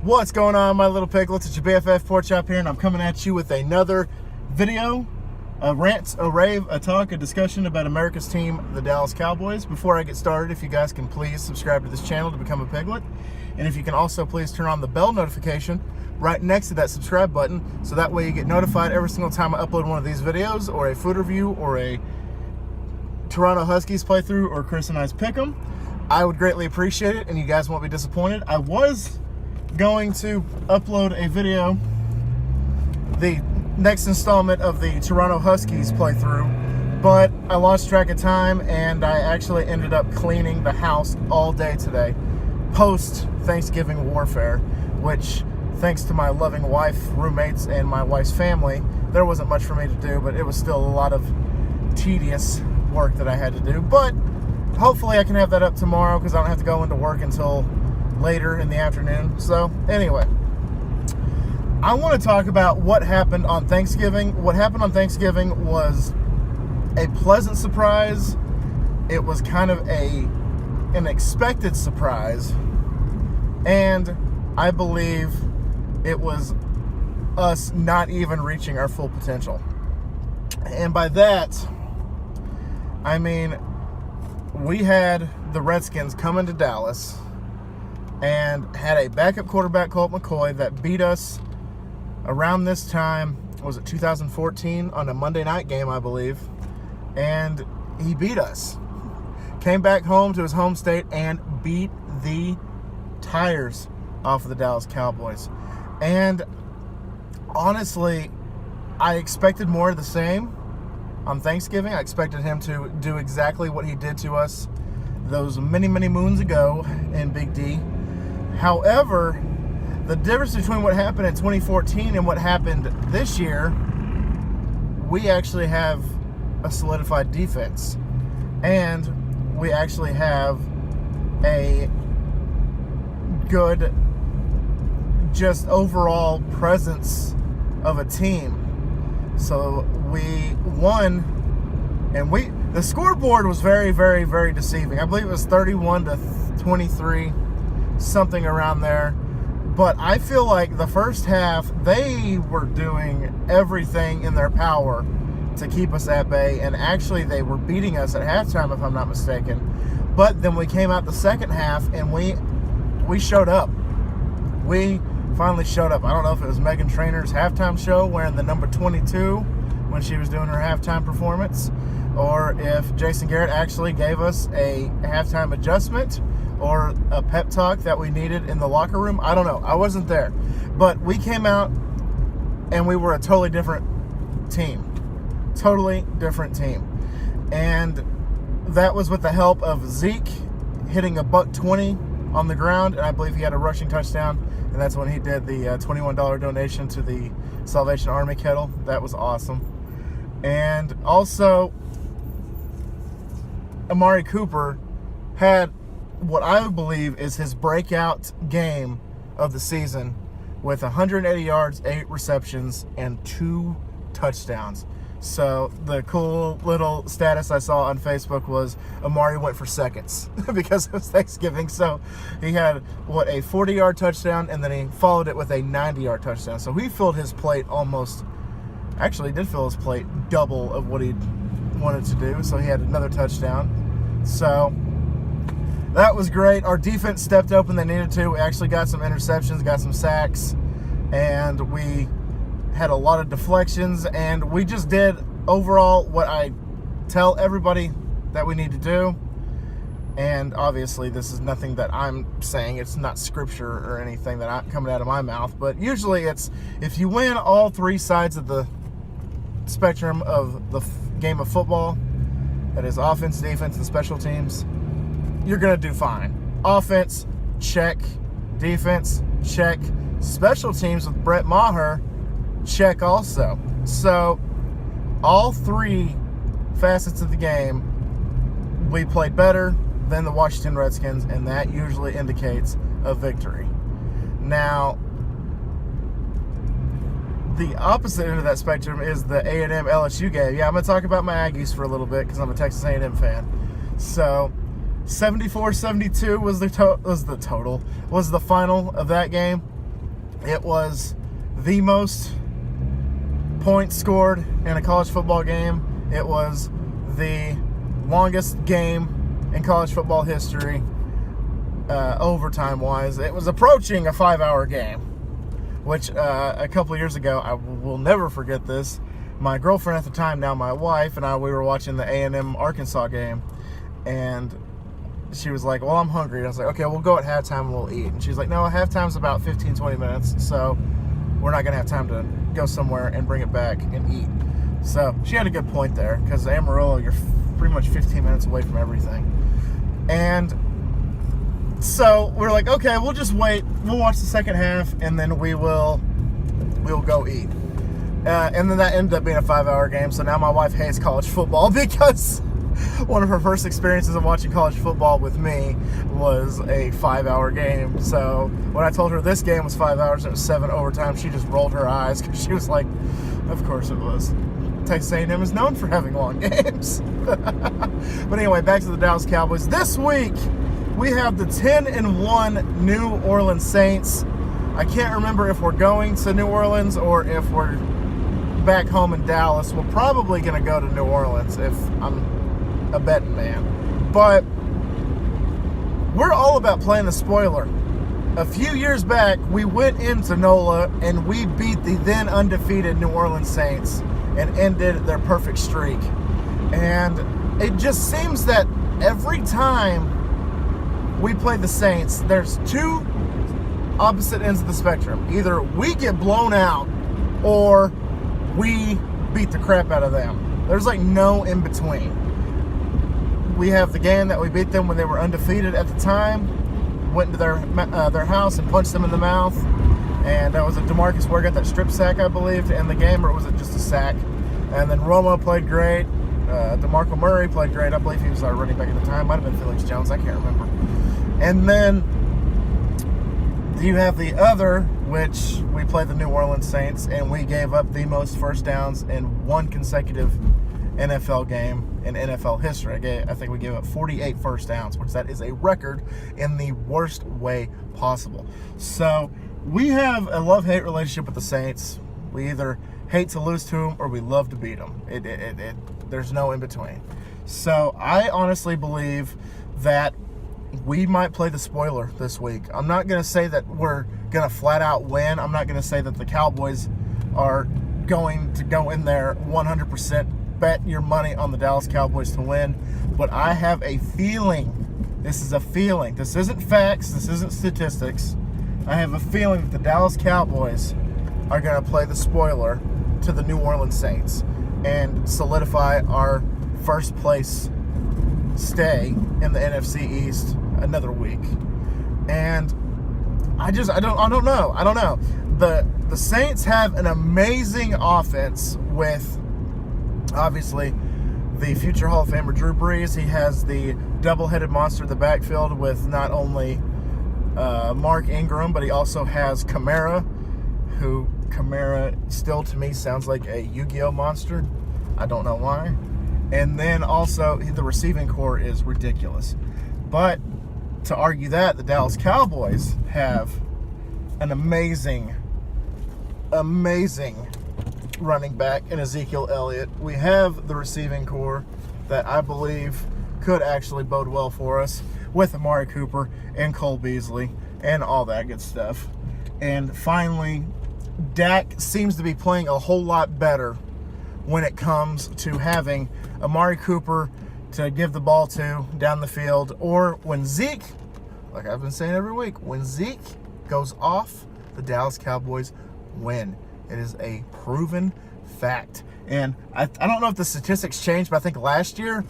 What's going on, my little piglets? It's your BFF Pork Chop here, and I'm coming at you with another video, a rant, a rave, a talk, a discussion about America's team, the Dallas Cowboys. Before I get started, if you guys can please subscribe to this channel to become a piglet, and if you can also please turn on the bell notification right next to that subscribe button, so that way you get notified every single time I upload one of these videos, or a food review, or a Toronto Huskies playthrough, or Chris and I's pick'em. I would greatly appreciate it, and you guys won't be disappointed. I was going to upload a video, the next installment of the Toronto Huskies playthrough, but I lost track of time and I actually ended up cleaning the house all day today, post Thanksgiving warfare, which, thanks to my loving wife, roommates, and my wife's family, there wasn't much for me to do, but it was still a lot of tedious work that I had to do. But hopefully I can have that up tomorrow because I don't have to go into work until later in the afternoon. So anyway, I want to talk about what happened on Thanksgiving. What happened on Thanksgiving was a pleasant surprise. It was kind of an expected surprise, and I believe it was us not even reaching our full potential. And by that, I mean we had the Redskins coming to Dallas and had a backup quarterback, Colt McCoy, that beat us around this time. Was it 2014 on a Monday night game, I believe? And he beat us. Came back home to his home state and beat the tires off of the Dallas Cowboys. And honestly, I expected more of the same on Thanksgiving. I expected him to do exactly what he did to us those many, many moons ago in Big D. However, the difference between what happened in 2014 and what happened this year, we actually have a solidified defense. And we actually have a good, just overall presence of a team. So we won, and the scoreboard was very, very, very deceiving. I believe it was 31-23. Something around there. But I feel like the first half, they were doing everything in their power to keep us at bay, and actually they were beating us at halftime, if I'm not mistaken. But then we came out the second half and we showed up. We finally showed up. I don't know if it was Megan Trainor's halftime show wearing the number 22 when she was doing her halftime performance, or if Jason Garrett actually gave us a halftime adjustment or a pep talk that we needed in the locker room. I don't know. I wasn't there. But we came out and we were a totally different team. Totally different team. And that was with the help of Zeke hitting a $120 on the ground, and I believe he had a rushing touchdown, and that's when he did the $21 donation to the Salvation Army kettle. That was awesome. And also, Amari Cooper had what I believe is his breakout game of the season with 180 yards, 8 receptions, and 2 touchdowns. So the cool little status I saw on Facebook was Amari went for seconds because it was Thanksgiving. So he had, a 40-yard touchdown, and then he followed it with a 90-yard touchdown. So he filled his plate actually did fill his plate double of what he wanted to do. So he had another touchdown. So that was great. Our defense stepped up when they needed to. We actually got some interceptions, got some sacks, and we had a lot of deflections, and we just did overall what I tell everybody that we need to do. And obviously this is nothing that I'm saying. It's not scripture or anything that I'm coming out of my mouth, but usually it's, if you win all 3 sides of the spectrum of the game of football, that is offense, defense, and special teams, you're going to do fine. Offense, check. Defense, check. Special teams with Brett Maher, check also. So all 3 facets of the game, we played better than the Washington Redskins, and that usually indicates a victory. Now, the opposite end of that spectrum is the A&M LSU game. Yeah, I'm going to talk about my Aggies for a little bit because I'm a Texas A&M fan. So 74-72 was the final of that game. It was the most points scored in a college football game. It was the longest game in college football history, overtime-wise. It was approaching a 5-hour game, which a couple of years ago, I will never forget this. My girlfriend at the time, now my wife, and we were watching the A&M Arkansas game, and she was like, well, I'm hungry. And I was like, okay, we'll go at halftime and we'll eat. And she's like, no, halftime's about 15, 20 minutes, so we're not going to have time to go somewhere and bring it back and eat. So she had a good point there, because Amarillo, you're pretty much 15 minutes away from everything. And so we're like, okay, we'll just wait. We'll watch the second half, and then we'll go eat. And then that ended up being a 5-hour game. So now my wife hates college football because one of her first experiences of watching college football with me was a 5-hour game. So when I told her this game was 5 hours and it was 7 overtime, she just rolled her eyes because she was like, of course it was. Texas A&M is known for having long games. But anyway, back to the Dallas Cowboys. This week, we have the 10-1 New Orleans Saints. I can't remember if we're going to New Orleans or if we're back home in Dallas. We're probably going to go to New Orleans if I'm a betting man. But we're all about playing the spoiler. A few years back, we went into NOLA and we beat the then undefeated New Orleans Saints and ended their perfect streak. And it just seems that every time we play the Saints, there's two opposite ends of the spectrum. Either we get blown out or we beat the crap out of them. There's like no in between. We have the game that we beat them when they were undefeated at the time. Went into their house and punched them in the mouth. And that was a DeMarcus Ware got that strip sack, I believe, to end the game, or was it just a sack? And then Romo played great. DeMarco Murray played great. I believe he was our running back at the time. Might have been Felix Jones. I can't remember. And then you have the other, which we played the New Orleans Saints, and we gave up the most first downs in one consecutive NFL game in NFL history. I think we gave up 48 first downs, which that is a record in the worst way possible. So we have a love-hate relationship with the Saints. We either hate to lose to them or we love to beat them. There's no in between. So I honestly believe that we might play the spoiler this week. I'm not going to say that we're going to flat out win. I'm not going to say that the Cowboys are going to go in there 100% bet your money on the Dallas Cowboys to win. But I have a feeling, this is a feeling, this isn't facts, this isn't statistics. I have a feeling that the Dallas Cowboys are going to play the spoiler to the New Orleans Saints and solidify our first place stay in the NFC East another week. And I don't know. The Saints have an amazing offense with, obviously, the future Hall of Famer Drew Brees. He has the double-headed monster in the backfield with not only Mark Ingram, but he also has Kamara, who Kamara still to me sounds like a Yu-Gi-Oh monster. I don't know why. And then also the receiving core is ridiculous. But to argue that, the Dallas Cowboys have an amazing running back in Ezekiel Elliott. We have the receiving core that I believe could actually bode well for us with Amari Cooper and Cole Beasley and all that good stuff. And finally, Dak seems to be playing a whole lot better when it comes to having Amari Cooper to give the ball to down the field, or when Zeke, like I've been saying every week, when Zeke goes off, the Dallas Cowboys win. It is a proven fact. And I don't know if the statistics changed, but I think last year,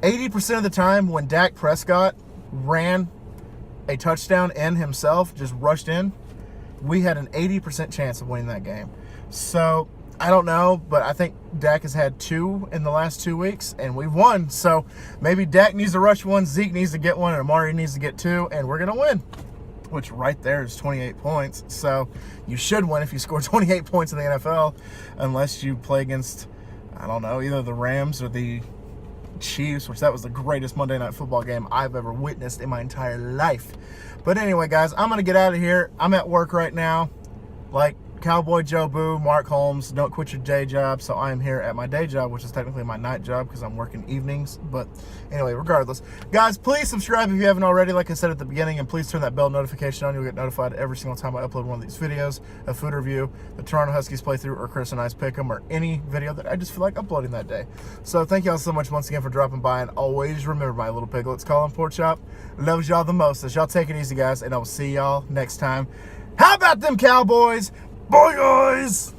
80% of the time when Dak Prescott ran a touchdown in himself, just rushed in, we had an 80% chance of winning that game. So I don't know, but I think Dak has had 2 in the last 2 weeks, and we've won. So maybe Dak needs to rush 1, Zeke needs to get 1, and Amari needs to get 2, and we're going to win. Which right there is 28 points. So you should win if you score 28 points in the NFL, unless you play against, I don't know, either the Rams or the Chiefs, which that was the greatest Monday Night Football game I've ever witnessed in my entire life. But anyway, guys, I'm going to get out of here. I'm at work right now. like Cowboy Joe Boo, Mark Holmes, don't quit your day job. So I am here at my day job, which is technically my night job because I'm working evenings. But anyway, regardless, guys, please subscribe if you haven't already, like I said at the beginning, and please turn that bell notification on. You'll get notified every single time I upload one of these videos, a food review, the Toronto Huskies playthrough, or Chris and I's pick 'em, or any video that I just feel like uploading that day. So thank y'all so much once again for dropping by, and always remember, my little piglets, Colin Pork Chop loves y'all the most. So y'all take it easy, guys, and I will see y'all next time. How about them Cowboys? Bye, guys!